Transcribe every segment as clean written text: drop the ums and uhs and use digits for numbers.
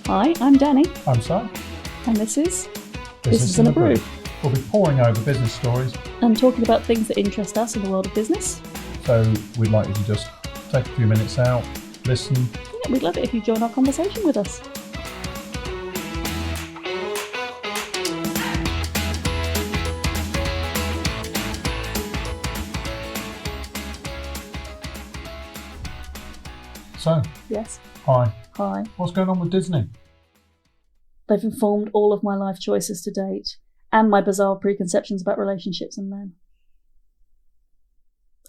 Hi, I'm Danny, I'm Sam. and this is Business in a Brew. We'll be poring over business stories, And talking about things that interest us in the world of business. so we'd like you to just take a few minutes out, listen. Yeah, we'd love it if you join our conversation with us. So, Yes. hi. Hi. What's going on with Disney? They've informed all of my life choices to date and my bizarre preconceptions about relationships and men.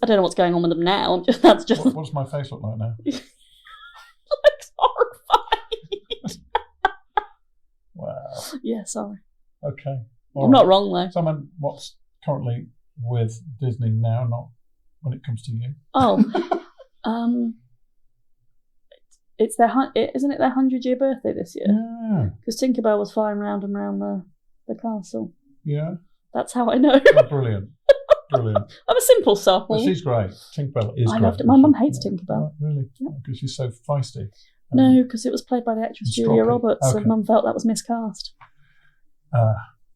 I don't know what's going on with them now. That's just What does my face look like now? looks horrified. Wow. Yeah, sorry. Okay. I'm not wrong though. Someone, what's currently with Disney now, not when it comes to you? Oh, it's their isn't it their 100-year birthday this year? Yeah. Because Tinkerbell was flying round and round the castle. Yeah. That's how I know. Oh, brilliant. Brilliant. I'm a simple soul. But she's great. Tinkerbell is great. I loved it. My mum hates Tinkerbell. Right, really? Yeah. Because she's so feisty. No, because it was played by the actress Julia Stroppy. Roberts, Okay. and Mum felt that was miscast.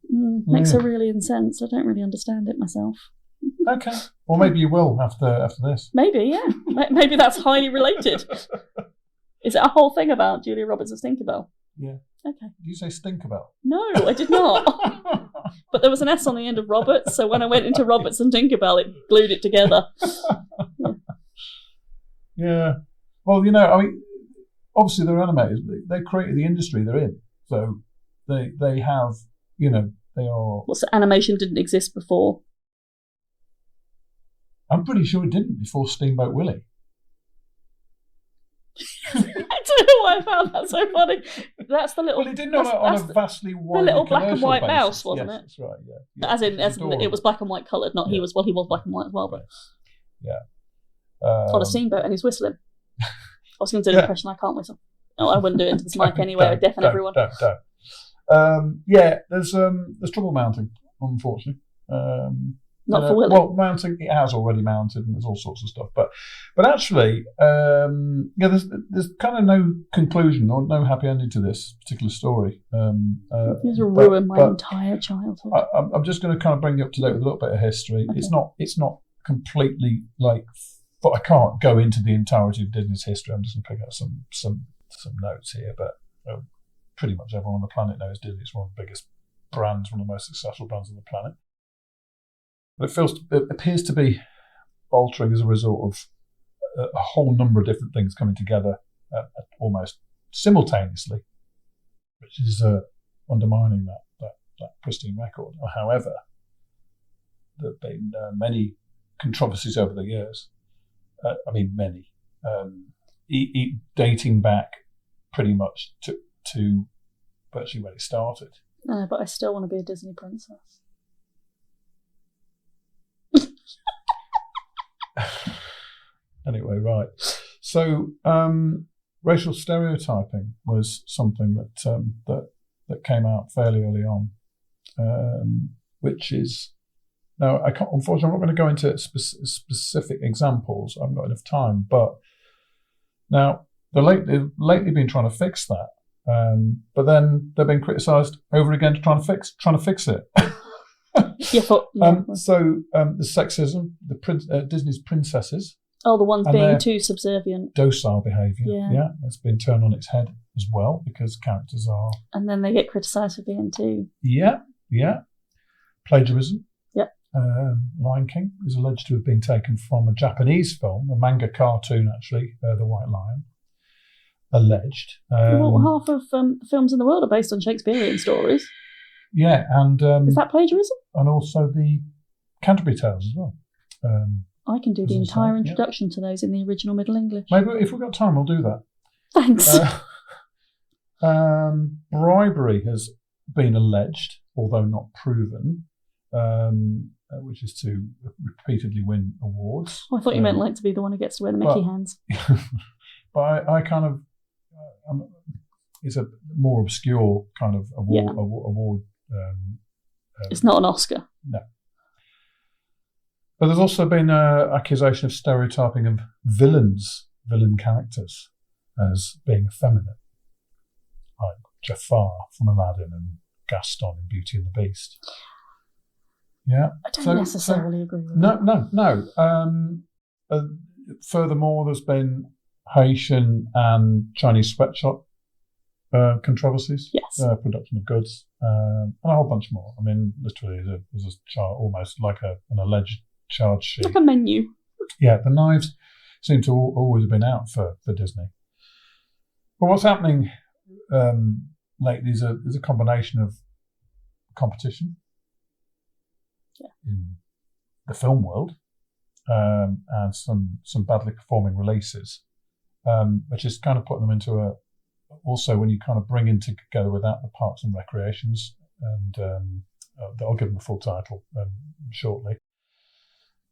Makes her really incensed. I don't really understand it myself. Okay. Well, maybe you will after this. Maybe, yeah. Maybe that's highly related. Is it a whole thing about Julia Roberts as Tinkerbell? Yeah. Okay. Did you say Stinkerbell? No, I did not. But there was an S on the end of Roberts, so when I went into Roberts and Tinkerbell, it glued it together. Yeah. Well, I mean, obviously they're animators. They created the industry they're in, so they have, they are. What's animation didn't exist before? I'm pretty sure it didn't before Steamboat Willie. I don't know why I found that so funny. That's the little. Well, it didn't on a vastly wide. The little black and commercial white basis. mouse, wasn't Yes, it? That's right. Yeah. As in it was black and white coloured. Not he was. Well, he was black and white as well, but Yeah. on a steamboat and he's whistling. I was going to do an impression. I can't whistle. No, I wouldn't do it into this mic anyway. I'd deafen everyone. Don't. Yeah, there's trouble mounting, unfortunately. Not for Willie. Well, mounting, it has already mounted, and there's all sorts of stuff. But actually, there's kind of no conclusion or no happy ending to this particular story. It's ruined my entire childhood. I'm just going to kind of bring you up to date with a little bit of history. Okay. It's not completely but I can't go into the entirety of Disney's history. I'm just going to pick out some notes here. But pretty much everyone on the planet knows Disney. It's one of the biggest brands, one of the most successful brands on the planet. But it appears to be faltering as a result of a whole number of different things coming together almost simultaneously, which is undermining that pristine record. However, there have been many controversies over the years. Many, dating back pretty much to virtually when it started. No, but I still want to be a Disney princess. Anyway, right. So, racial stereotyping was something that came out fairly early on, which is now unfortunately, I'm not going to go into specific examples. I've not enough time. But now they've lately been trying to fix that, but then they've been criticised over again trying to fix it. So the sexism, Disney's princesses. Oh, the ones being too subservient. Docile behaviour. Yeah, it's been turned on its head as well because characters are. And then they get criticised for being too. Yeah. Plagiarism. Yeah. Lion King is alleged to have been taken from a Japanese film, a manga cartoon actually, The White Lion. Alleged. Half of the films in the world are based on Shakespearean stories. Yeah, and is that plagiarism? And also the Canterbury Tales as well. I can do the entire introduction to those in the original Middle English. Maybe if we've got time, we'll do that. Thanks. Bribery has been alleged, although not proven, which is to repeatedly win awards. Oh, I thought you meant to be the one who gets to wear the Mickey hands. But I kind of, it's a more obscure kind of award. It's not an Oscar. No. But there's also been an accusation of stereotyping of villain characters as being effeminate. like Jafar from Aladdin and Gaston in Beauty and the Beast. Yeah. I don't necessarily agree with No, that. no. Furthermore, there's been Haitian and Chinese sweatshop controversies. Yes. Production of goods, and a whole bunch more. I mean, literally, there's a chart, almost like an alleged charge sheet. Like a menu. Yeah, the knives seem to always have been out for Disney. But what's happening lately is a combination of competition in the film world and some badly performing releases, which is kind of putting them into also when you kind of bring in together with that the parks and recreations, and I'll give them a full title shortly,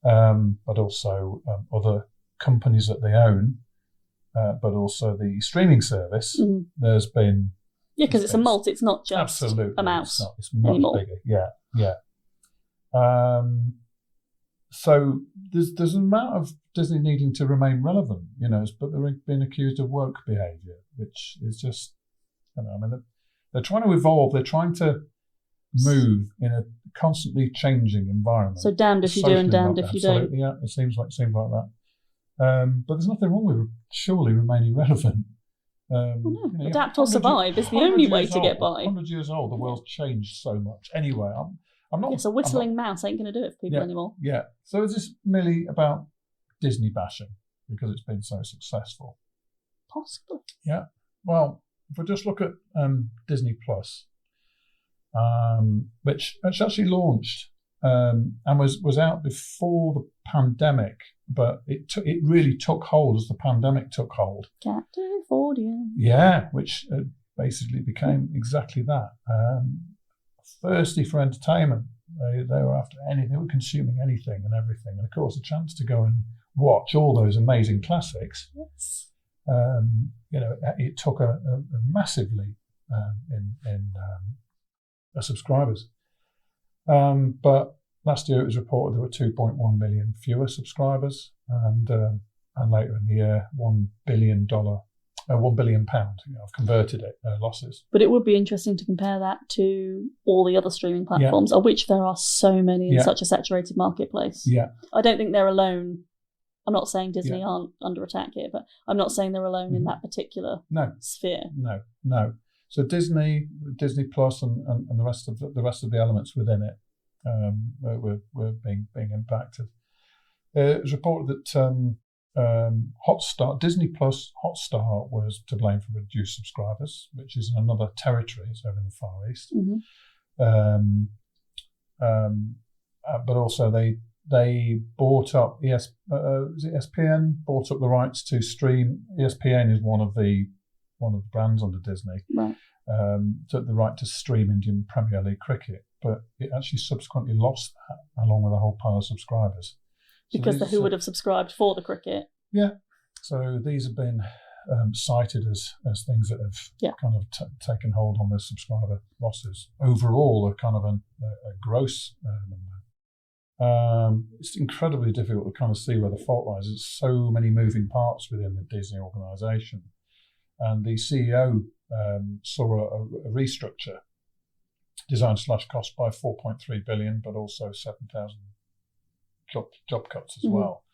but also other companies that they own, but also the streaming service. Mm-hmm. There's been because it's a multi. It's not just absolutely a mouse. It's much anymore. Bigger. Yeah. So there's an amount of Disney needing to remain relevant, but they're being accused of woke behaviour, which is just, they're trying to evolve. They're trying to move in a constantly changing environment. So damned if you do and damned if you don't. Yeah, it seems like that. But there's nothing wrong with surely remaining relevant. Adapt or survive is the only way to get by. 100 years old, the world's changed so much. Anyway, I'm not. Yes, a whistling mouse ain't going to do it for people anymore. Yeah. So is this merely about Disney bashing because it's been so successful? Possibly. Yeah. Well, if we just look at Disney Plus, which actually launched and was out before the pandemic, but it really took hold as the pandemic took hold. Captive audience. Yeah, which basically became exactly that. Thirsty for entertainment. They were after anything. They were consuming anything and everything. And of course, the chance to go and watch all those amazing classics. Yes. It took a massive leap in subscribers. But last year it was reported there were 2.1 million fewer subscribers, and later in the year, £1 billion I've converted it, losses. But it would be interesting to compare that to all the other streaming platforms, of which there are so many in such a saturated marketplace. Yeah. I don't think they're alone. I'm not saying Disney aren't under attack here, but I'm not saying they're alone in that particular sphere. No. So Disney Plus, and the rest of the elements within it were being impacted. It was reported that Hotstar, Disney Plus Hotstar was to blame for reduced subscribers, which is in another territory. It's over in the Far East. Mm-hmm. But also they bought up ESPN bought up the rights to stream. ESPN is one of the brands under Disney. Right. Took the right to stream Indian Premier League cricket, but it actually subsequently lost that along with a whole pile of subscribers. Because who would have subscribed for the cricket? Yeah. So these have been cited as things that have kind of taken hold on the subscriber losses. Overall, a kind of a gross number. It's incredibly difficult to kind of see where the fault lies. There's so many moving parts within the Disney organisation. And the CEO saw a restructure designed to slash costs by $4.3 billion, but also 7,000 job cuts as well.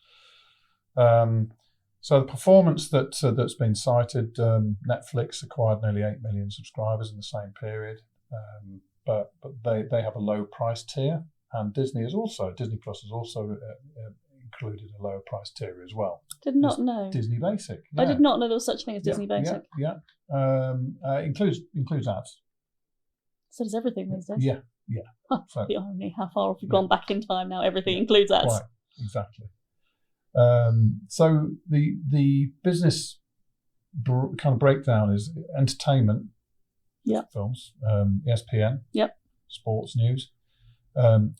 So the performance that's been cited, Netflix acquired nearly 8 million subscribers in the same period, but they have a low price tier, and Disney Plus has also included a lower price tier as well. Did not know. Disney Basic. Yeah. I did not know there was such a thing as Disney Basic. Yeah. Includes ads. So does everything these days. Yeah. So, the irony, how far have we gone back in time now? Everything includes ads. Right, exactly. So the business kind of breakdown is entertainment, films, ESPN, sports news,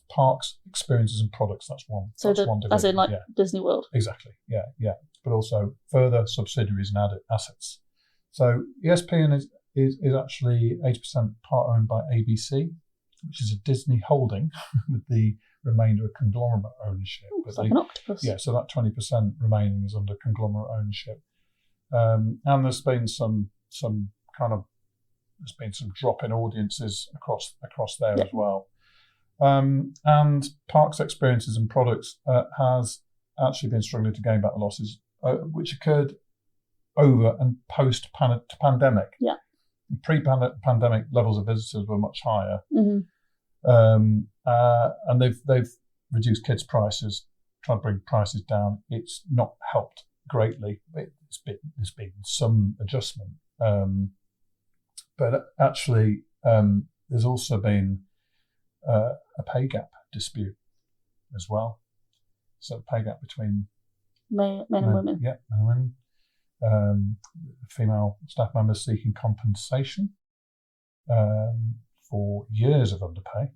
parks, experiences and products. That's one. So that's one division. As in like Disney World. Exactly. Yeah. But also further subsidiaries and added assets. So ESPN is actually 80% part owned by ABC, which is a Disney holding with the remainder of conglomerate ownership. It's like an octopus. Yeah, so that 20% remaining is under conglomerate ownership. And there's been some kind of there's been some drop in audiences across there as well. And parks experiences and products has actually been struggling to gain back the losses, which occurred over and post pandemic. Yeah. Pre-pandemic levels of visitors were much higher, and they've reduced kids' prices, trying to bring prices down. It's not helped greatly. There's been some adjustment, but actually there's also been a pay gap dispute as well. So the pay gap between men and women. Yeah, men and women. Female staff members seeking compensation for years of underpay.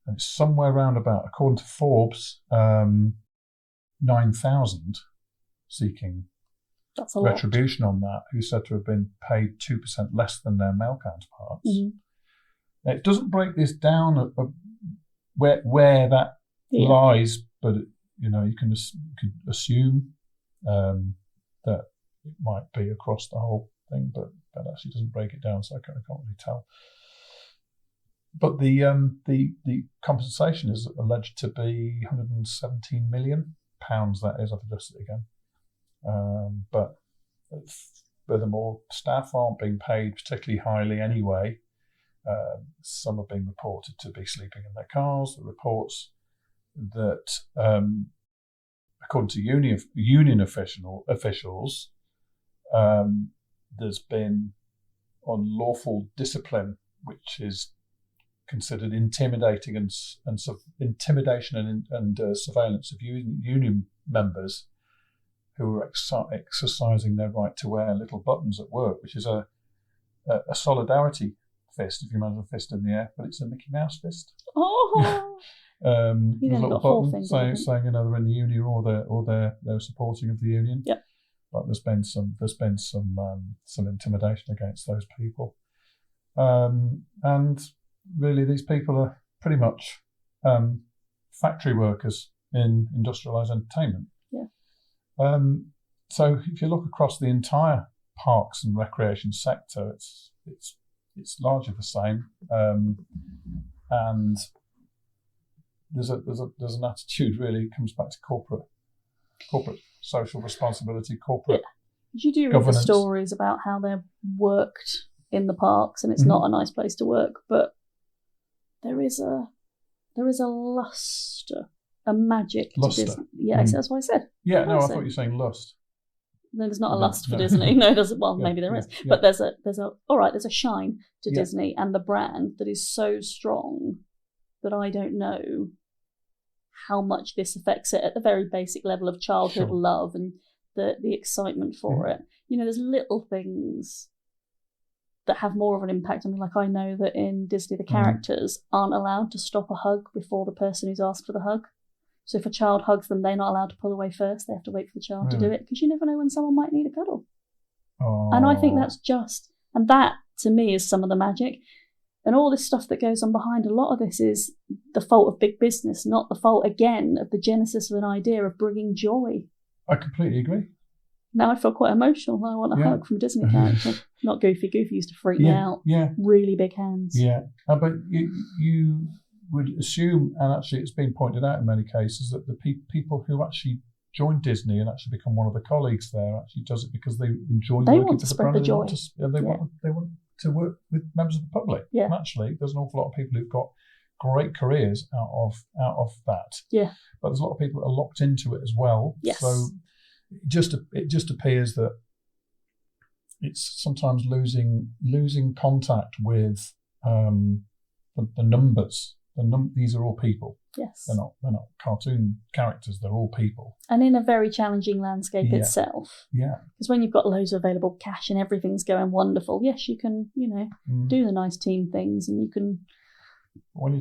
And it's somewhere around about, according to Forbes, 9,000 seeking retribution on that, who said to have been paid 2% less than their male counterparts. Now, it doesn't break this down of where that lies, but you can assume that it might be across the whole thing, but that actually doesn't break it down, so I can't really tell. But the compensation is alleged to be £117 million. That is, I've adjusted it again. But furthermore, staff aren't being paid particularly highly anyway. Some are being reported to be sleeping in their cars. The reports that, according to union officials, there's been unlawful discipline, which is considered intimidating and intimidation and surveillance of union members who are exercising their right to wear little buttons at work, which is a solidarity fist, if you imagine a fist in the air, but it's a Mickey Mouse fist. Oh, a little button saying they're in the union or they're supporting of the union. Yep. But there's been some intimidation against those people, and really these people are pretty much factory workers in industrialised entertainment. Yeah. So if you look across the entire parks and recreation sector, it's largely the same, and there's an attitude really comes back to corporate social responsibility, corporate. You do read the stories about how they're worked in the parks, and it's not a nice place to work, but there is a luster, a magic to Disney. Yeah, that's what I said. Yeah, no, I thought you were saying lust. No, there's not a lust for Disney. No, there's maybe there is, but there's a shine to Disney and the brand that is so strong that I don't know how much this affects it at the very basic level of childhood love and the excitement for it. There's little things that have more of an impact on me. Like I know that in Disney, the characters aren't allowed to stop a hug before the person who's asked for the hug. So if a child hugs them, they're not allowed to pull away first. They have to wait for the child to do it, because you never know when someone might need a cuddle. Oh. And I think that's and that to me is some of the magic. And all this stuff that goes on behind a lot of this is the fault of big business, not the fault, again, of the genesis of an idea of bringing joy. I completely agree. Now I feel quite emotional. I want a hug from a Disney character. Not Goofy. Goofy used to freak me out. Yeah. Really big hands. Yeah. But you would assume, and actually it's been pointed out in many cases, that the people who actually join Disney and actually become one of the colleagues there actually does it because they enjoy working for the brand. They want to work with members of the public. Yeah. And actually, there's an awful lot of people who've got great careers out of that. Yeah. But there's a lot of people that are locked into it as well. Yes. So it just appears that it's sometimes losing contact with the numbers. These are all people. Yes. They're not cartoon characters. They're all people. And in a very challenging landscape itself. Yeah. Because when you've got loads of available cash and everything's going wonderful, yes, you can, do the nice team things, and you can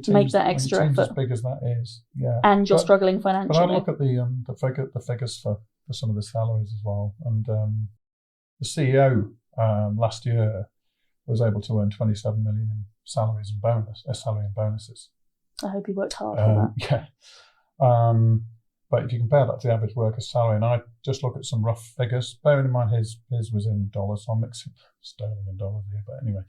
make that extra effort. As big as that is, yeah. And you're struggling financially. But I look at the figures for some of the salaries as well, and the CEO last year was able to earn 27 million in salary and bonuses. I hope he worked hard for that. Yeah. But if you compare that to the average worker's salary, and I just look at some rough figures, bearing in mind his was in dollars, so I'm mixing sterling and dollars here, but anyway,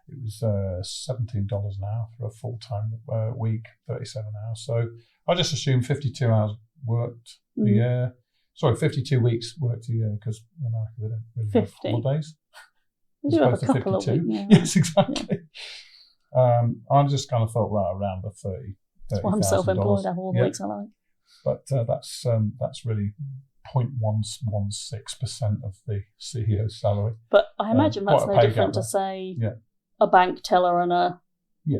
it was $17 an hour for a full-time week, 37 hours. So I just assume 52 hours worked a year. Sorry, 52 weeks worked a year, because in America we don't really have holidays. We do have a couple of weeks. Yeah. Yes, exactly. Yeah. I just kind of thought, right, around the 30. That's why I'm self-employed. I have all the weeks I like. But that's really 0.116% of the CEO's salary. But I imagine that's no different to, say, a bank teller and a... Yeah.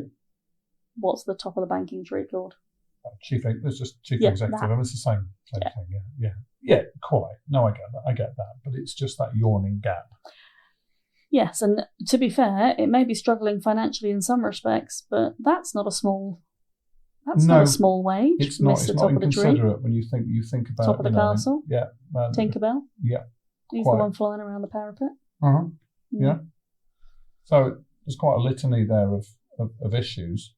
What's the top of the banking tree called? It's just chief executive. I mean, it's the same thing. Yeah, quite. No, I get that. But it's just that yawning gap. Yes, and to be fair, it may be struggling financially in some respects, but that's not a small... not a small wage. It's not inconsiderate when you think about top of the castle. Yeah, Tinkerbell. Yeah, he's the one flying around the parapet. Yeah. So there's quite a litany there of issues,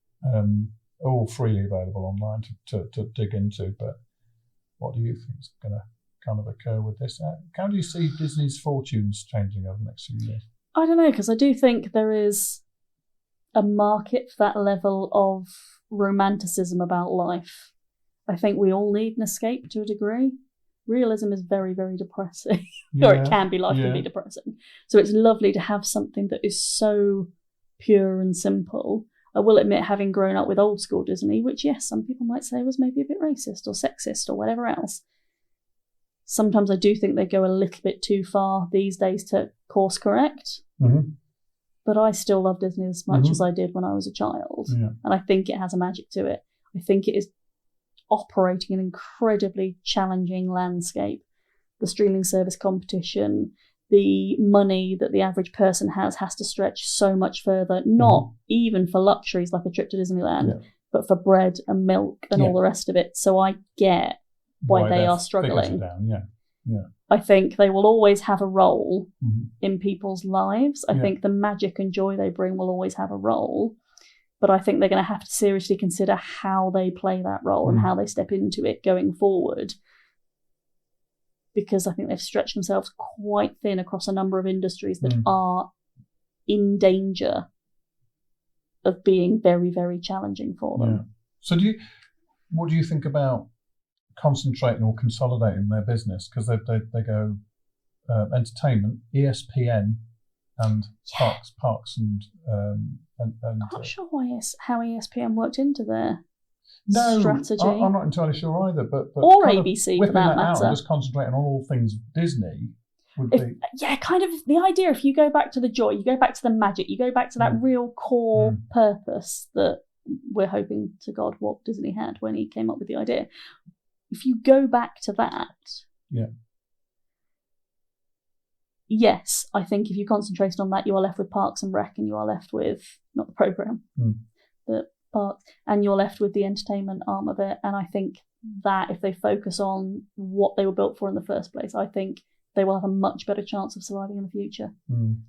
all freely available online to dig into. But what do you think is going to kind of occur with this? How do you see Disney's fortunes changing over the next few years? I don't know, because I do think there is a market for that level of romanticism about life. I think we all need an escape to a degree. Realism is very, very depressing, or it can be. Life can be depressing. So it's lovely to have something that is so pure and simple. I will admit, having grown up with old school Disney, which yes, some people might say was maybe a bit racist or sexist or whatever else, sometimes I do think they go a little bit too far these days to course correct. But I still love Disney as much as I did when I was a child. Yeah. And I think it has a magic to it. I think it is operating an incredibly challenging landscape. The streaming service competition, the money that the average person has to stretch so much further, not even for luxuries like a trip to Disneyland, but for bread and milk and all the rest of it. So I get why they are struggling. I think they will always have a role in people's lives. I think the magic and joy they bring will always have a role. But I think they're going to have to seriously consider how they play that role and how they step into it going forward. Because I think they've stretched themselves quite thin across a number of industries that are in danger of being very, very challenging for them. Yeah. So what do you think about concentrating or consolidating their business? Because they go entertainment, ESPN, and parks and I'm not sure how ESPN worked into their strategy. I'm not entirely sure either. But or ABC for that matter. And just concentrating on all things Disney would be. Yeah, kind of the idea. If you go back to the joy, you go back to the magic, you go back to that real core purpose that we're hoping to God Walt Disney had when he came up with the idea. If you go back to that, yes, I think if you concentrate on that, you are left with Parks and Rec, and you are left with, not the programme, the parks, and you're left with the entertainment arm of it. And I think that if they focus on what they were built for in the first place, I think they will have a much better chance of surviving in the future.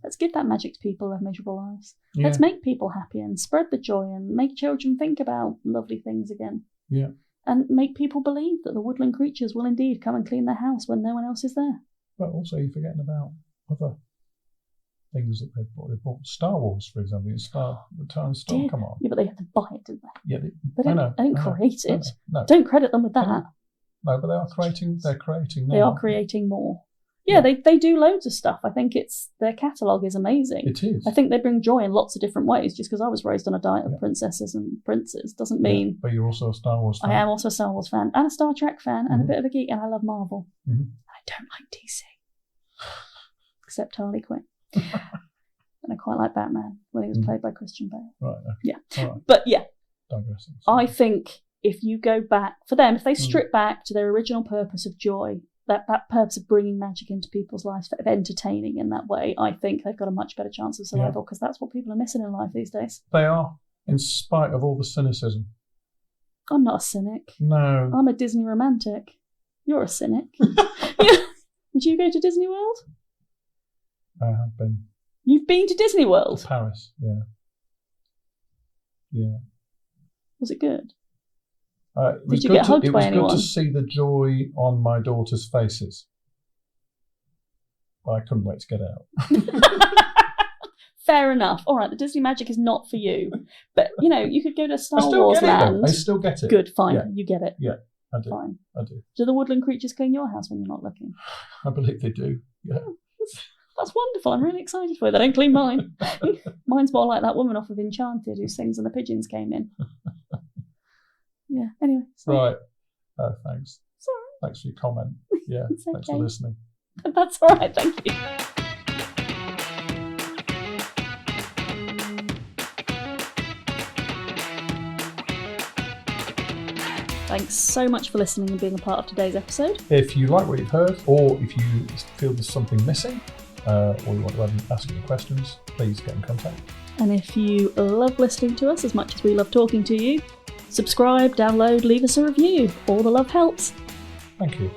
Let's give that magic to people who have miserable lives. Let's make people happy and spread the joy and make children think about lovely things again. Yeah. And make people believe that the woodland creatures will indeed come and clean their house when no one else is there. But also you're forgetting about other things that they've bought. Star Wars, for example. The time Star come on. Yeah, but they had to buy it, didn't they? Yeah, they didn't create it. No. Don't credit them with that. No, but they are creating. They're creating now. They are creating more. Yeah, they do loads of stuff. I think their catalogue is amazing. It is. I think they bring joy in lots of different ways. Just because I was raised on a diet of princesses and princes doesn't mean... But you're also a Star Wars fan. I am also a Star Wars fan and a Star Trek fan and a bit of a geek, and I love Marvel. I don't like DC. Except Harley Quinn. And I quite like Batman when he was played by Christian Bale. Right. Okay. Yeah. Right. But yeah, digressing. I think if you go back, for them, if they strip back to their original purpose of joy, that purpose of bringing magic into people's lives, of entertaining in that way, I think they've got a much better chance of survival, because that's what people are missing in life these days. They are, in spite of all the cynicism. I'm not a cynic. No. I'm a Disney romantic. You're a cynic. Would you go to Disney World? I have been. You've been to Disney World? To Paris, yeah. Yeah. Was it good? Did you get hugged by anyone? It was good to see the joy on my daughter's faces. I couldn't wait to get out. Fair enough. All right, the Disney magic is not for you. But, you could go to Star Wars Land. I still get it. Good, fine. Yeah. You get it. Yeah, I do. Fine. I do. Do the woodland creatures clean your house when you're not looking? I believe they do, yeah. That's wonderful. I'm really excited for you. They don't clean mine. Mine's more like that woman off of Enchanted who sings and the pigeons came in. Yeah, anyway. So. Right. Oh, thanks. Sorry. Thanks for your comment. Yeah, thanks for listening. That's all right, thank you. Thanks so much for listening and being a part of today's episode. If you like what you've heard, or if you feel there's something missing, or you want to ask any questions, please get in contact. And if you love listening to us as much as we love talking to you, subscribe, download, leave us a review. All the love helps. Thank you.